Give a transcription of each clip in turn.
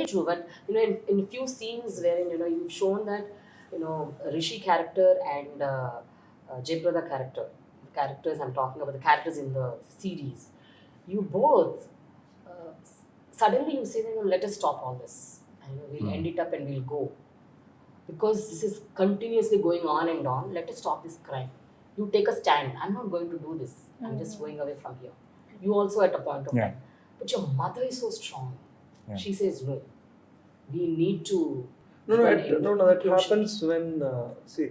true. But in a few scenes wherein you've shown that Rishi character and Jayprada character, the characters I'm talking about, the characters in the series, you both suddenly you say that let us stop all this, and we'll end it up and we'll go, because this is continuously going on and on. Let us stop this crime. You take a stand. I'm not going to do this. I'm just going away from here. You also at a point of time. But your mother is so strong. Yeah. She says, no, we need to. No, that happens when, see,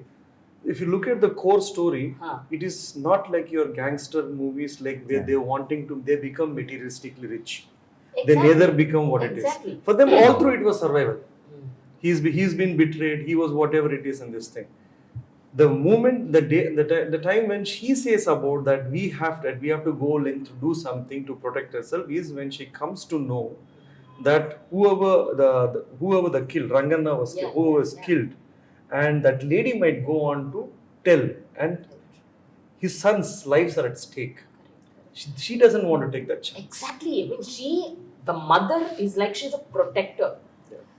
if you look at the core story, it is not like your gangster movies, like where they're wanting to, they become materialistically rich. Exactly. They neither become what it is. For them, all through it was survival. He's been betrayed. He was whatever it is in this thing. The moment, the time when she says about that we have to go and to do something to protect herself is when she comes to know that whoever the killed, Rangana was killed, who was killed, and that lady might go on to tell, and his son's lives are at stake. She doesn't want to take that chance. Exactly. I mean, the mother is like she's a protector.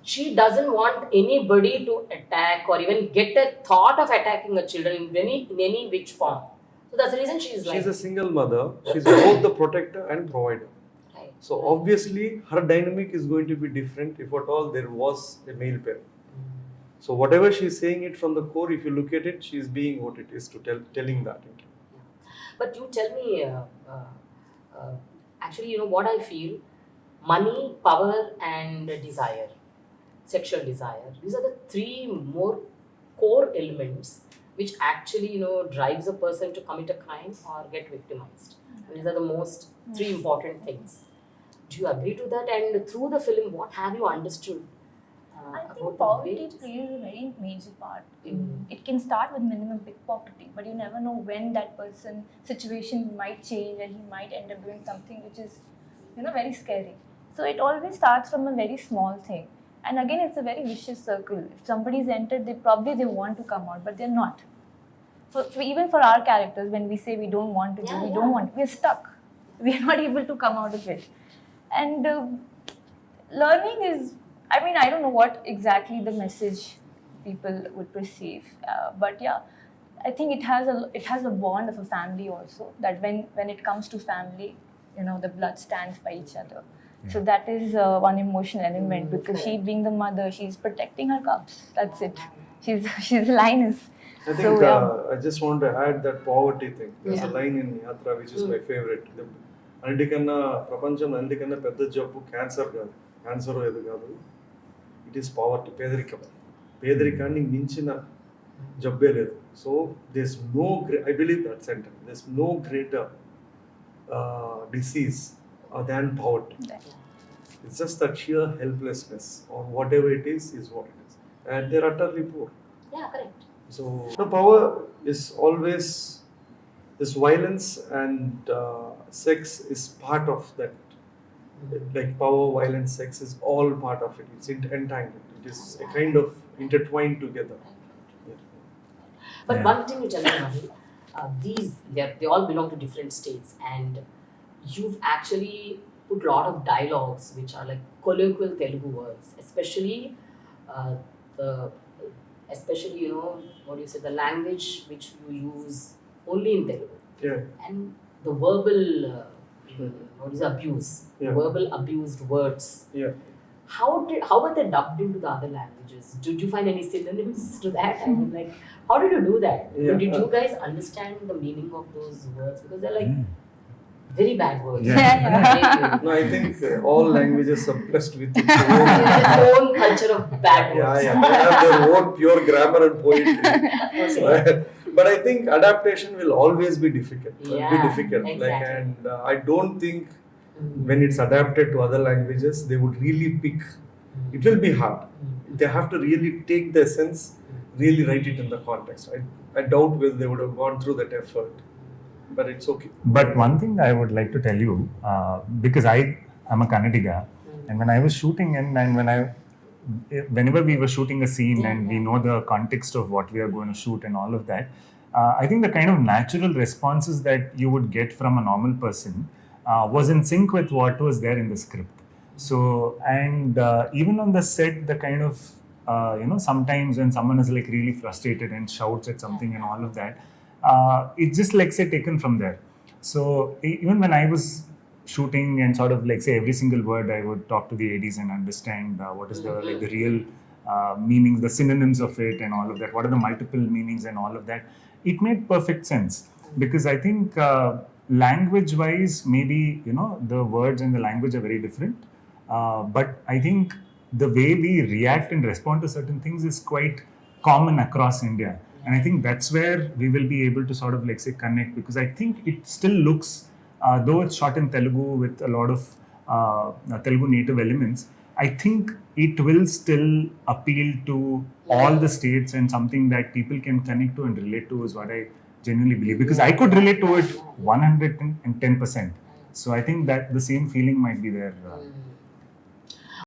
She doesn't want anybody to attack or even get a thought of attacking her children in any which form. So that's the reason she's a single mother. She's both the protector and provider. Right. So obviously her dynamic is going to be different if at all there was a male parent. So whatever she's saying it from the core, if you look at it, she's being what it is to telling that. But you tell me, actually, what I feel, money, power and desire. Sexual desire. These are the three more core elements which actually, drives a person to commit a crime or get victimized. And these are the most three important things. Do you agree to that? And through the film, what have you understood? I think poverty plays a very major part. It can start with minimum pickpocketing, but you never know when that person's situation might change and he might end up doing something which is, very scary. So it always starts from a very small thing. And again, it's a very vicious circle. If somebody's entered, they want to come out, but they're not. Even for our characters, when we say we don't want to we're stuck. We're not able to come out of it. And learning is, I don't know what exactly the message people would perceive, but yeah, I think it has a bond of a family also, that when it comes to family, the blood stands by each other. So that is one emotional element, because she being the mother, she's protecting her cubs. That's it. She's lioness. I think I just want to add that poverty thing. There's a line in Yatra which is my favorite. Andikanna prapancham andikanna pedda jabbu cancer gaadu. Cancer edu gaadu. It is poverty, pedarikam. Pedarikaanni minchina jabbe ledu. So there's I believe that sentence. There's no greater disease than poverty. It's just that sheer helplessness or whatever it is what it is. And they're utterly poor. Yeah, correct. So the power is always this violence, and sex is part of that. Like power, violence, sex is all part of it. It's entangled. It is a kind of intertwined together. Yeah. But one thing you tell me, Ravi, they all belong to different states, and you've actually put a lot of dialogues which are like colloquial Telugu words, especially the language which you use only in Telugu. Yeah. And the verbal abuse, verbal abused words. Yeah. How were they dubbed into the other languages? Did you find any synonyms to that? I mean, like, how did you do that? Yeah. Did you guys understand the meaning of those words? Because they're like very bad words. Yeah. No, I think all languages are blessed with its own culture of bad words. Yeah. They have their own pure grammar and poetry. So, but I think adaptation will always be difficult. Exactly. And I don't think when it's adapted to other languages, they would really pick. It will be hard. They have to really take the essence, really write it in the context. I doubt they would have gone through that effort. But it's okay. But one thing I would like to tell you, because I am a Kannadiga, and when I was shooting and whenever we were shooting a scene and we know the context of what we are going to shoot and all of that, I think the kind of natural responses that you would get from a normal person was in sync with what was there in the script. So, and even on the set, the kind of, sometimes when someone is like really frustrated and shouts at something and all of that, it's just like, say, taken from there. So, even when I was shooting and sort of like, say, every single word, I would talk to the ADs and understand what is the, like, the real meanings, the synonyms of it and all of that. What are the multiple meanings and all of that? It made perfect sense because I think language wise, maybe, the words and the language are very different. But I think the way we react and respond to certain things is quite common across India. And I think that's where we will be able to sort of like, say, connect, because I think it still looks, though it's shot in Telugu with a lot of Telugu native elements, I think it will still appeal to all the states and something that people can connect to and relate to is what I genuinely believe, because I could relate to it 110%. So I think that the same feeling might be there